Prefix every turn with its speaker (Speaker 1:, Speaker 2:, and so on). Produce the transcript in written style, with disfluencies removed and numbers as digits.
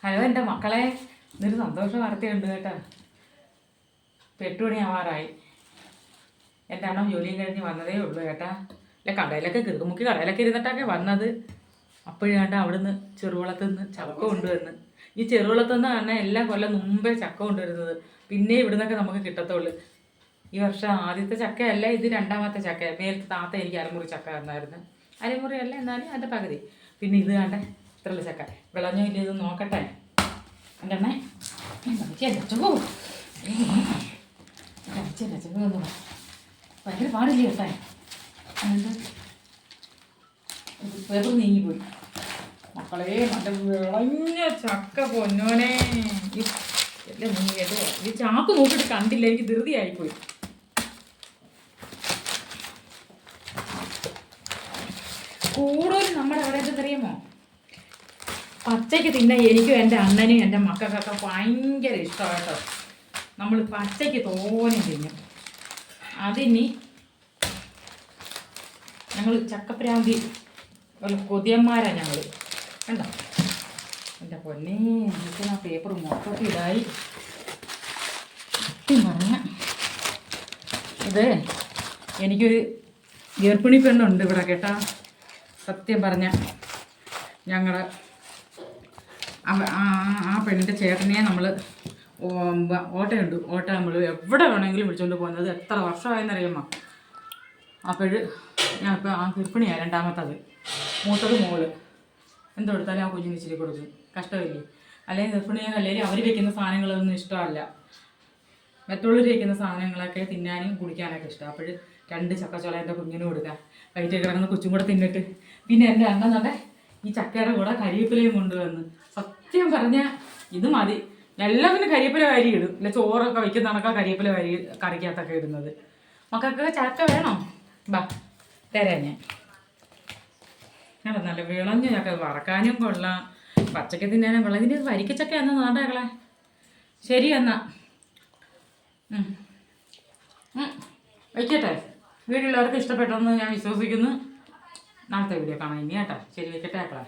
Speaker 1: Hello എൻ്റെ മക്കളെ, ഇന്നൊരു സന്തോഷ വാർത്തയുണ്ട് കേട്ടോ. ഇപ്പം 8 മണിയാവാറായി. എൻ്റെ അണ്ണൻ ജോലിയും കഴിഞ്ഞ് വന്നതേ ഉള്ളൂ കേട്ടാ. അല്ല, കടയിലൊക്കെ കിറുമുക്കി കടയിലൊക്കെ ഇരുന്നിട്ടൊക്കെ വന്നത്. അപ്പോഴാണ്ട് അവിടുന്ന് ചെറുകുളത്തു നിന്ന് ചക്ക കൊണ്ടുവന്ന്. ഈ ചെറുകുളത്തു നിന്ന് തന്നെ എല്ലാ കൊല്ലം മുമ്പേ ചക്ക കൊണ്ടുവരുന്നത്. പിന്നെ ഇവിടുന്നൊക്കെ നമുക്ക് കിട്ടത്തുള്ളൂ. ഈ വർഷം ആദ്യത്തെ ചക്കയല്ല, ഇത് രണ്ടാമത്തെ ചക്ക. മേലത്തെ താത്ത എനിക്ക് അരമുറി ചക്ക തന്നായിരുന്നു. അരമുറി അല്ല, എന്നാലും അതിൻ്റെ പകുതി. പിന്നെ ഇത് കണ്ടേ ഇത്രയുള്ള ചക്ക. വിളഞ്ഞോ ഇല്ല ഇത് നോക്കട്ടെ. എൻ്റെ അമ്മേ ചക്കോ ഭയങ്കര പാടില്ല കേട്ടെ. പേപ്പർ നീങ്ങിപ്പോയി മക്കളെ. നല്ല വിളഞ്ഞ ചക്ക പൊന്നോനെ. എല്ലാം നീങ്ങിയത് ഈ ചാക്ക് നോക്കിയിട്ട് കണ്ടില്ല, എനിക്ക് ധൃതിയായിപ്പോയി. കൂടുതലും നമ്മുടെ അവിടെ എന്തറിയാമോ, പച്ചയ്ക്ക് തിന്നാൻ എനിക്കും എൻ്റെ അണ്ണനും എൻ്റെ മക്കൾക്കൊക്കെ ഭയങ്കര ഇഷ്ടമാണ് കേട്ടോ. നമ്മൾ പച്ചയ്ക്ക് തോനെ തിന്നും. അതിനി ഞങ്ങൾ ചക്കപ്രാന്തി ഒരു കൊതിയന്മാരാണ് ഞങ്ങൾ. കണ്ടോ എൻ്റെ പൊന്നേ, എനിക്ക് ആ പേപ്പർ മൊത്തത്തിൽ ഇതായി. സത്യം പറഞ്ഞ ഇത് എനിക്കൊരു ഗർഭിണി പെണ്ണുണ്ട് ഇവിടെ കേട്ടാ. സത്യം പറഞ്ഞ ഞങ്ങളുടെ ആ പെണ്ണിൻ്റെ ചേട്ടനെ നമ്മൾ ഓട്ടമുണ്ട്. നമ്മൾ എവിടെ വേണമെങ്കിലും വിളിച്ചുകൊണ്ട് പോകുന്നത്. എത്ര വർഷമായെന്നറിയാമോ. അപ്പോൾ ഞാൻ ഇപ്പോൾ ആ ഗർഭിണിയാണ്, രണ്ടാമത്തത്. മൂത്തത് മോള്. എന്തെടുത്താലും ആ കുഞ്ഞിന് ഇച്ചിരി കൊടുക്കും. കഷ്ടമില്ലേ. അല്ലെങ്കിൽ ഗർഭിണിയെ അല്ലെങ്കിൽ അവർ വയ്ക്കുന്ന സാധനങ്ങളൊന്നും ഇഷ്ടമല്ല. മറ്റുള്ളവർ വയ്ക്കുന്ന സാധനങ്ങളൊക്കെ തിന്നാനും കുടിക്കാനൊക്കെ ഇഷ്ടം. അപ്പോൾ 2 ചക്കച്ചോള എൻ്റെ കുഞ്ഞിന് കൊടുക്കുക. വയറ്റിൽ കിടക്കുന്ന കൊച്ചും കൂടെ തിന്നിട്ട്. പിന്നെ എൻ്റെ അണ്ണൻ തന്നെ ഈ ചക്കയുടെ കൂടെ കരിവേപ്പിലയും കൊണ്ടുവന്ന്. സത്യം പറഞ്ഞാൽ ഇത് മതി. എല്ലാത്തിനും കരിവേപ്പില വാരി ഇടും. ഇല്ല, ചോറൊക്കെ വയ്ക്കുന്ന കണക്കാ കരിവേപ്പില വാരി കറിക്കകത്തൊക്കെ ഇടുന്നത്. മക്കൾക്ക് ചക്ക വേണോ? ബാ തരാം ഞാൻ. നല്ല വിളഞ്ഞ ചക്ക, വറക്കാനും കൊള്ളാം, പച്ചക്ക തിന്നാനും കൊള്ളാം. ഇതിൻ്റെ വരിക്കച്ചക്ക എന്നാ നാട്ടകളെ. ശരി എന്നാ വയ്ക്കട്ടെ. വീഡിയോ എല്ലാവർക്കും ഇഷ്ടപ്പെട്ടെന്ന് ഞാൻ വിശ്വസിക്കുന്നു. നാളത്തെ വീഡിയോ കാണാം ഇനി കേട്ടോ. ശരി, വയ്ക്കട്ടെ മക്കളെ.